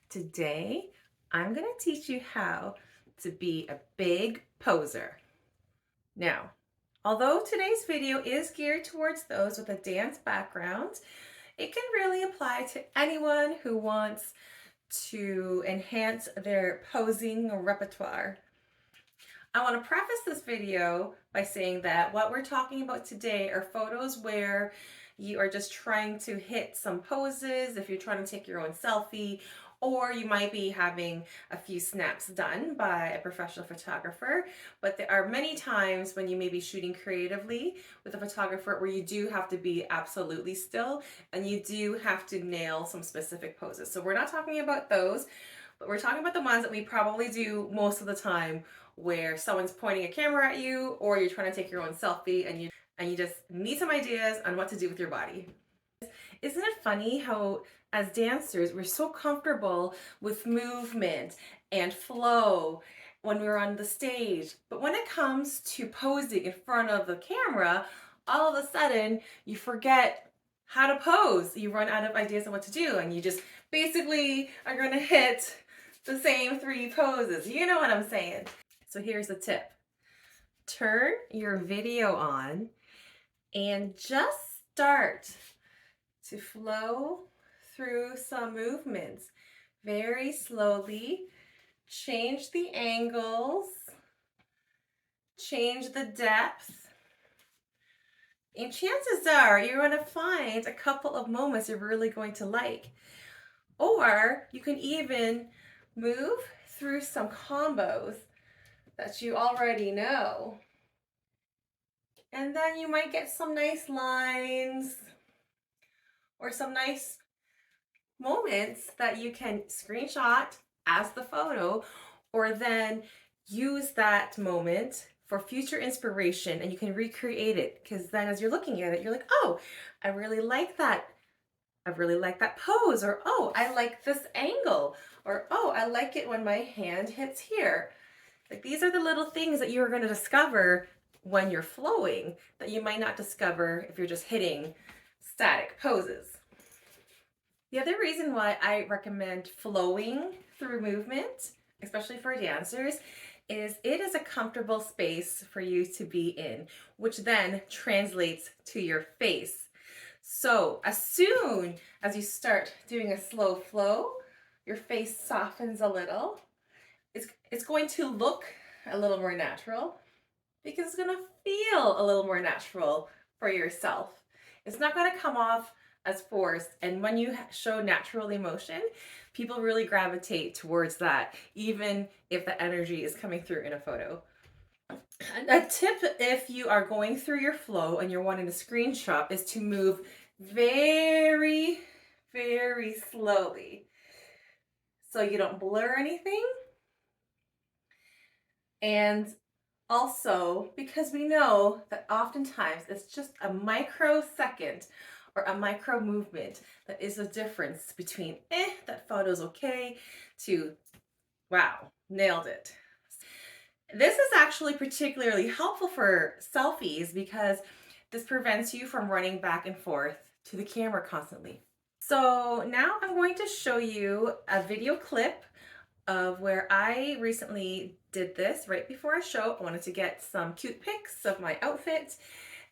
Today, I'm going to teach you how to be a big poser. Now, although today's video is geared towards those with a dance background, it can really apply to anyone who wants to enhance their posing repertoire. I want to preface this video by saying that what we're talking about today are photos where you are just trying to hit some poses, if you're trying to take your own selfie, or you might be having a few snaps done by a professional photographer. But there are many times when you may be shooting creatively with a photographer where you do have to be absolutely still and you do have to nail some specific poses. So we're not talking about those, but we're talking about the ones that we probably do most of the time, where someone's pointing a camera at you or you're trying to take your own selfie and you just need some ideas on what to do with your body. Isn't it funny how as dancers we're so comfortable with movement and flow when we're on the stage, but when it comes to posing in front of the camera, all of a sudden you forget how to pose. You run out of ideas on what to do and you just basically are going to hit the same three poses. You know what I'm saying? So here's the tip. Turn your video on and just start to flow through some movements very slowly. Change the angles, change the depth, and chances are you're going to find a couple of moments you're really going to like. Or you can even move through some combos that you already know. And then you might get some nice lines or some nice moments that you can screenshot as the photo, or then use that moment for future inspiration and you can recreate it, because then as you're looking at it, you're like, oh, I really like that. I really like that pose, or oh, I like this angle, or oh, I like it when my hand hits here. Like, these are the little things that you're going to discover when you're flowing that you might not discover if you're just hitting static poses. The other reason why I recommend flowing through movement, especially for dancers, is it is a comfortable space for you to be in, which then translates to your face. So as soon as you start doing a slow flow, your face softens a little. It's going to look a little more natural because it's going to feel a little more natural for yourself. It's not going to come off as forced, and when you show natural emotion, people really gravitate towards that, even if the energy is coming through in a photo. A tip if you are going through your flow and you're wanting to screenshot is to move very, very slowly so you don't blur anything. And also, because we know that oftentimes it's just a microsecond or a micro movement that is the difference between that photo's okay to wow, nailed it. This is actually particularly helpful for selfies because this prevents you from running back and forth to the camera constantly. So now I'm going to show you a video clip of where I recently did this right before a show. I wanted to get some cute pics of my outfit,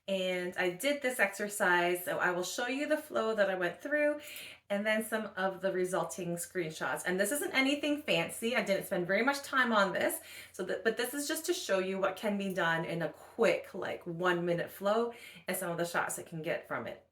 and I did this exercise. So I will show you the flow that I went through and then some of the resulting screenshots. And this isn't anything fancy. I didn't spend very much time on this, but this is just to show you what can be done in a quick, like 1 minute flow and some of the shots I can get from it.